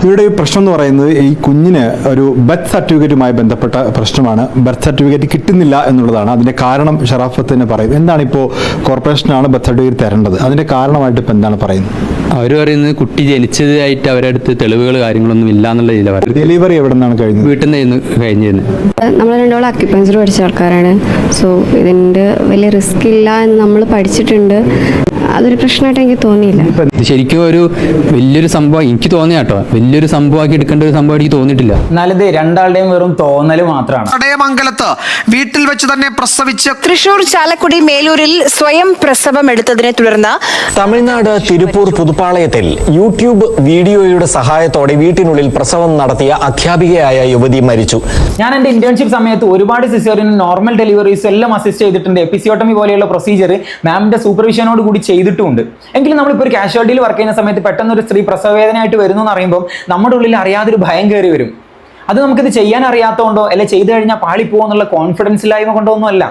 ഇവിടെ ഈ പ്രശ്നം എന്ന് പറയുന്നത് ഈ കുഞ്ഞിന് ഒരു ബർത്ത് സർട്ടിഫിക്കറ്റുമായി ബന്ധപ്പെട്ട പ്രശ്നമാണ്. ബർത്ത് സർട്ടിഫിക്കറ്റ് കിട്ടുന്നില്ല എന്നുള്ളതാണ് അതിന്റെ കാരണം. ഷറാഫത്ത് തന്നെ പറയുന്നത് എന്താണ്, ഇപ്പോൾ കോർപ്പറേഷനാണ് ബർത്ത് സർട്ടിഫിക്കറ്റ് തരേണ്ടത്, അതിന്റെ കാരണമായിട്ട് ഇപ്പൊ എന്താണ് പറയുന്നത്? അവർ പറയുന്നത് കുട്ടി ജനിച്ചതായിട്ട് അവരുടെ അടുത്ത് തെളിവുകൾ കാര്യങ്ങളൊന്നും ഇല്ല എന്നുള്ള രീതിയിലാണ് പറയുന്നത്. ഡെലിവറി എവിടെ നിന്നാണ് കഴിഞ്ഞത്? വീട്ടിൽ നിന്ന് കഴിഞ്ഞിരുന്നു. നമ്മൾ രണ്ടോളം അക്യുപഞ്ചർ പഠിച്ച ആൾക്കാരാണ്. സോ ഇതിൻ്റെ വലിയ റിസ്ക് ഇല്ല എന്ന് നമ്മൾ പഠിച്ചിട്ടുണ്ട്. അതൊരു പ്രശ്നമായിട്ട് എനിക്ക് തോന്നിയില്ല. ശരിക്കും ഒരു വലിയൊരു സംഭവം എനിക്ക് തോന്നിയ കേട്ടോ, വലിയൊരു സംഭവമാക്കി എടുക്കേണ്ട ഒരു സംഭവം എനിക്ക് തോന്നിയിട്ടില്ല. എന്നാലിത് രണ്ടാളുടെയും വെറും തോന്നൽ മാത്രമാണ്. ചടയമംഗലത്ത് വീട്ടിൽ വെച്ച് തന്നെ പ്രസവിച്ച് തൃശൂർ ചാലക്കുടി മേലൂരിൽ സ്വയം പ്രസവം എടുത്തതിനെ തുടർന്ന് തമിഴ്നാട് തിരുപ്പൂർ പുതുപ്പാളയത്തിൽ യൂട്യൂബ് വീഡിയോയുടെ സഹായത്തോടെ വീട്ടിനുള്ളിൽ പ്രസവം നടത്തിയ അധ്യാപികയായ യുവതി മരിച്ചു. ഞാൻ എൻ്റെ ഇന്റേൺഷിപ്പ് സമയത്ത് ഒരുപാട് സിസേറിയനും നോർമൽ ഡെലിവറീസ് എല്ലാം അസിസ്റ്റ് ചെയ്തിട്ടുണ്ട്. എപ്പിസിയോട്ടമി പോലെയുള്ള പ്രൊസീജിയർ മാമിന്റെ സൂപ്പർവിഷനോട് കൂടി ചെയ്തിട്ടുണ്ട്. എങ്കിലും നമ്മളിപ്പോൾ ഒരു കാഷ്വാലിറ്റിയിൽ വർക്ക് ചെയ്യുന്ന സമയത്ത് പെട്ടെന്ന് ഒരു സ്ത്രീ പ്രസവവേദനയായിട്ട് വരുന്നു എന്ന് അറിയുമ്പോൾ നമ്മുടെ ഉള്ളിൽ അറിയാതൊരു ഭയം കയറി വരും. അത് നമുക്കിത് ചെയ്യാൻ അറിയാത്തതുകൊണ്ടോ അല്ലെ ചെയ്തു കഴിഞ്ഞാൽ പാളിപ്പോകുന്നുള്ള കോൺഫിഡൻസിലായ്മ കൊണ്ടോ ഒന്നും അല്ല.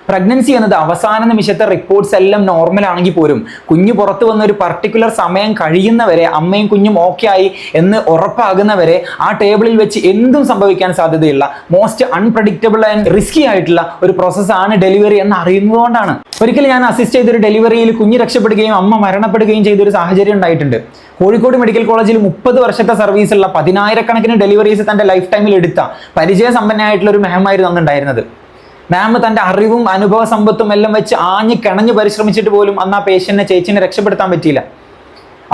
പ്രഗ്നൻസി എന്നത് അവസാന നിമിഷത്തെ റിപ്പോർട്ട്സ് എല്ലാം നോർമൽ ആണെങ്കിൽ പോലും കുഞ്ഞ് പുറത്തു വന്ന ഒരു പർട്ടിക്കുലർ സമയം കഴിയുന്നവരെ അമ്മയും കുഞ്ഞും ഓക്കെ ആയി എന്ന് ഉറപ്പാകുന്നവരെ ആ ടേബിളിൽ വെച്ച് എന്തും സംഭവിക്കാൻ സാധ്യതയുള്ള മോസ്റ്റ് അൺപ്രഡിക്റ്റബിൾ ആൻഡ് റിസ്കി ആയിട്ടുള്ള ഒരു പ്രോസസ്സാണ് ഡെലിവറി എന്ന് അറിയുന്നതുകൊണ്ടാണ്. ഒരിക്കലും ഞാൻ അസിസ്റ്റ് ചെയ്തൊരു ഡെലിവറിയിൽ കുഞ്ഞ് രക്ഷപ്പെടുകയും അമ്മ മരണപ്പെടുകയും ചെയ്തൊരു സാഹചര്യം ഉണ്ടായിട്ടുണ്ട്. കോഴിക്കോട് മെഡിക്കൽ കോളേജിൽ 30 വർഷത്തെ സർവീസുള്ള 10,000-കണക്കിന് ഡെലിവറീസ് തന്റെ ലൈഫ് ടൈമിൽ എടുത്ത പരിചയസമ്പന്നയായിട്ടുള്ള ഒരു മാമായിരുന്നു അന്നുണ്ടായിരുന്നത്. മാം തന്റെ അറിവും അനുഭവ സമ്പത്തും എല്ലാം വെച്ച് ആഞ്ഞ് കിണഞ്ഞ് പരിശ്രമിച്ചിട്ട് പോലും അന്ന് ആ പേഷ്യന്റിനെ ചേച്ചിനെ രക്ഷപ്പെടുത്താൻ പറ്റിയില്ല.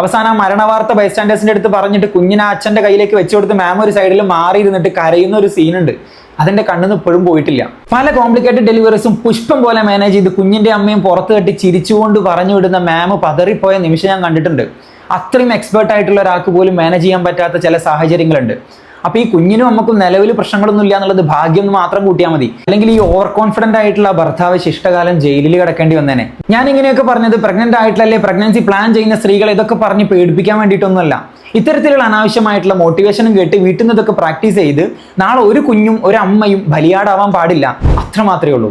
അവസാനം മരണവാർത്ത ബൈസ്റ്റാൻഡേഴ്സിന്റെ അടുത്ത് പറഞ്ഞിട്ട് കുഞ്ഞിനെ അച്ഛന്റെ കയ്യിലേക്ക് വെച്ചു കൊടുത്ത് മാം ഒരു സൈഡിൽ മാറിയിരുന്നിട്ട് കരയുന്ന ഒരു സീനുണ്ട്. അതിന്റെ കണ്ണിന്ന് ഇപ്പോഴും പോയിട്ടില്ല. പല കോംപ്ലിക്കേറ്റഡ് ഡെലിവറീസും പുഷ്പം പോലെ മാനേജ് ചെയ്ത് കുഞ്ഞിന്റെ അമ്മയും പുറത്ത് കെട്ടി ചിരിച്ചുകൊണ്ട് പറഞ്ഞു വിടുന്ന മാം പതറിപ്പോയ നിമിഷം ഞാൻ കണ്ടിട്ടുണ്ട്. അത്രയും എക്സ്പേർട്ട് ആയിട്ടുള്ള ഒരാൾക്ക് പോലും മാനേജ് ചെയ്യാൻ പറ്റാത്ത ചില സാഹചര്യങ്ങളുണ്ട്. അപ്പൊ ഈ കുഞ്ഞിനും അമ്മക്കും നിലവിൽ പ്രശ്നങ്ങളൊന്നും ഇല്ല എന്നുള്ളത് ഭാഗ്യം മാത്രം കൂട്ടിയാൽ മതി. അല്ലെങ്കിൽ ഈ ഓവർ കോൺഫിഡന്റ് ആയിട്ടുള്ള ഭർത്താവ് ശിഷ്ടകാലം ജയിലിൽ കിടക്കേണ്ടി വന്നേനെ. ഞാൻ ഇങ്ങനെയൊക്കെ പറഞ്ഞത് പ്രഗ്നന്റ് ആയിട്ടുള്ള പ്രഗ്നൻസി പ്ലാൻ ചെയ്യുന്ന സ്ത്രീകളെ ഇതൊക്കെ പറഞ്ഞ് പേടിപ്പിക്കാൻ വേണ്ടിയിട്ടൊന്നുമല്ല. ഇത്തരത്തിലുള്ള അനാവശ്യമായിട്ടുള്ള മോട്ടിവേഷനും കേട്ട് വീട്ടിൽ നിന്ന് ഇതൊക്കെ പ്രാക്ടീസ് ചെയ്ത് നാളെ ഒരു കുഞ്ഞും ഒരു അമ്മയും ബലിയാടാവാൻ പാടില്ല. അത്ര മാത്രമേ ഉള്ളൂ.